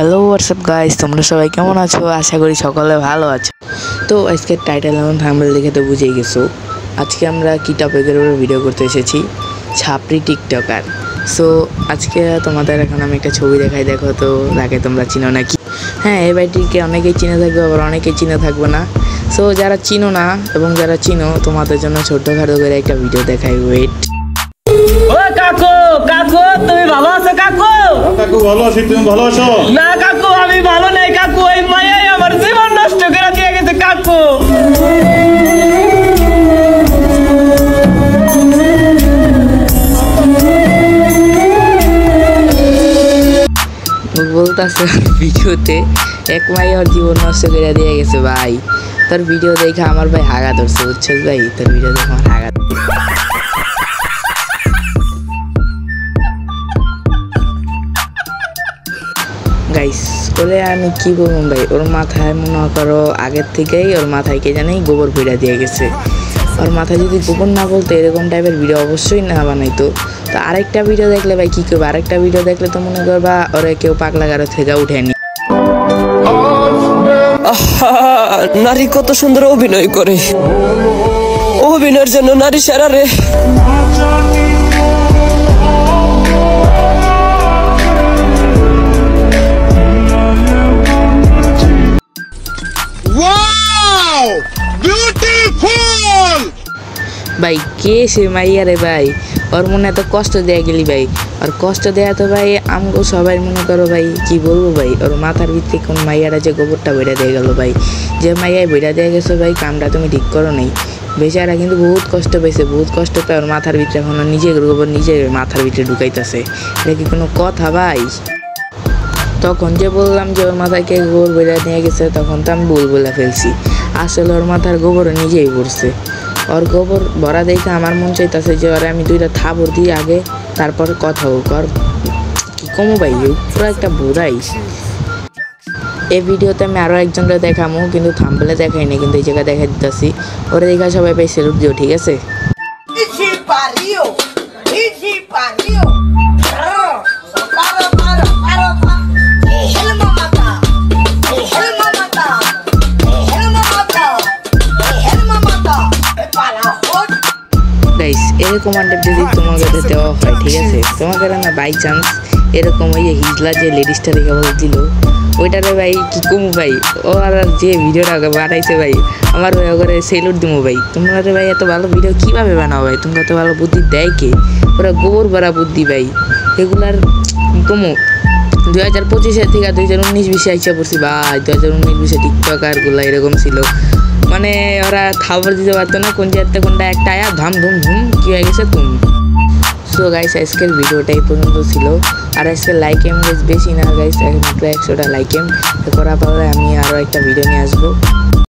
Hello WhatsApp guys, তোমরা সবাই কেমন আছো? আশা করি সকলে ভালো আছো। তো আজকের টাইটেল এবং থাম্বনেল দেখে তো বুঝেই গেছো আজকে আমরা কি টপিকের উপর ভিডিও করতে এসেছি। ছাপরি টিকটকার। সো আজকে তোমাদের এখন আমি একটা ছবি দেখাই, দেখো তো তাকে তোমরা চিনো নাকি। হ্যাঁ, এই বাইটিকে অনেকেই চিনে থাকবে, আবার অনেকেই চিনে থাকবে না। সো যারা চিনো না এবং যারা চিনো তোমাদের জন্য ছোট্টখাটো করে একটা ভিডিও দেখাই। ওয়েট। ও কাকু, কাকু তুমি ভালো আছো? কাকু কাকু ভালো আছি, তুমি ভালো আছো? না কাকু, আমি ভালো নাই কাকু। ওই মায়াই আমার জীবন নষ্ট করে দিয়ে গেছে কাকু। বলতেছে ভিডিওতে এক মাইয়া ওর জীবন নষ্ট করে দিয়ে গেছে ভাই। তোর ভিডিও দেখে আমার ভাই হাগা ধরছে, বুঝছিস ভাই? তোর ভিডিও দেখে আমার হাগা গাইস। ওরে আমি কি বলবো ভাই, ওর মাথায় মনে করো আগের থেকেই ওর মাথায় কে জানি গোবর ভিড়া দিয়ে গেছে। ওর মাথায় যদি গোবর না বলতো এরকম টাইপের ভিডিও অবশ্যই না বানাইতো। তো আরেকটা ভিডিও দেখলে ভাই কি করবো, আরেকটা ভিডিও দেখলে তো মনে করবা ওরে কেউ পাগলা গারো থেকে উঠেনি। নারী কত সুন্দর অভিনয় করে, অভিনয়ের জন্য নারী সেরা রে। ভাই কে সে মাইয়া রে ভাই? ওর মনে এত কষ্ট দেয়া গেলি ভাই, আর কষ্ট দেয়া তো ভাই আমগো সবাই মনে করো ভাই। কি বলবো ভাই, ওর মাথার ভিতরে কোন মাইয়ারা যে গোবরটা বেড়া দিয়ে গেল ভাই, যে মাইয়ায় বেড়া দিয়ে গেছো ভাই, কামটা তুমি ঠিক করো নাই। বেচারা কিন্তু বহুত কষ্ট পেয়েছে, বহুত কষ্ট পায়। ওর মাথার ভিতরে এখনো নিজের গোবর নিজের মাথার ভিতরে ঢুকাইতেছে, এটা কি কোনো কথা ভাই? তখন যে বললাম যে ওর মাথায় কে গোবর বেড়া নিয়ে গেছে, তখন তো আমি ভুল বলে ফেলছি। আসলে ওর মাথার গোবর নিজেই পড়ছে। ওর গোবর ভরা দেখে আমার মন চাইতেছে যে ওরা আমি দুইটা থাবর দিই আগে, তারপর কথা হোক। আর কি কমো ভাই, পুরো একটা বোধাই। এই ভিডিওতে আমি আরও একজনকে দেখামো, কিন্তু থাম্বনেলে দেখাই না, কিন্তু এই জায়গায় দেখা দিতেছি। ওরা দেখা সবাই পাই সেলুট দিও, ঠিক আছে? গাইস, এরকম আন্ডার যদি তোমাকে দেওয়া হয়, ঠিক আছে, তোমাকে না বাই চান্স এরকম ওই যে হিজলা যে লেডিসটা দেখে বলছিল ওইটারে ভাই কি কমু ভাই, ও আর যে ভিডিওটা বানাইছে ভাই, আমার ভাই ওখানে সেলুট দিমো ভাই। তোমরা ভাই এত ভালো ভিডিও কীভাবে বানাও ভাই? তোমরা এত ভালো বুদ্ধি দেয় কে? ওরা গোবর ভরা বুদ্ধি ভাই। এগুলার কমু 2025 থেকে 2019-20 আইসা পড়ছি ভাই। 2019-20 টিকটকারগুলো এরকম ছিল, মানে ওরা খাবার দিতে পারতো না, কোন জায়গাতে কোনটা একটা আয়া ধাম ধুম ধুম কি হয়ে গেছে তুমি। সো গাইস, আজকের ভিডিওটা এই পর্যন্ত ছিল। আর আজকের লাইক এম বেশি না গাইস, মাত্র 100টা লাইক এম করার পরে আমি আরও একটা ভিডিও নিয়ে আসবো।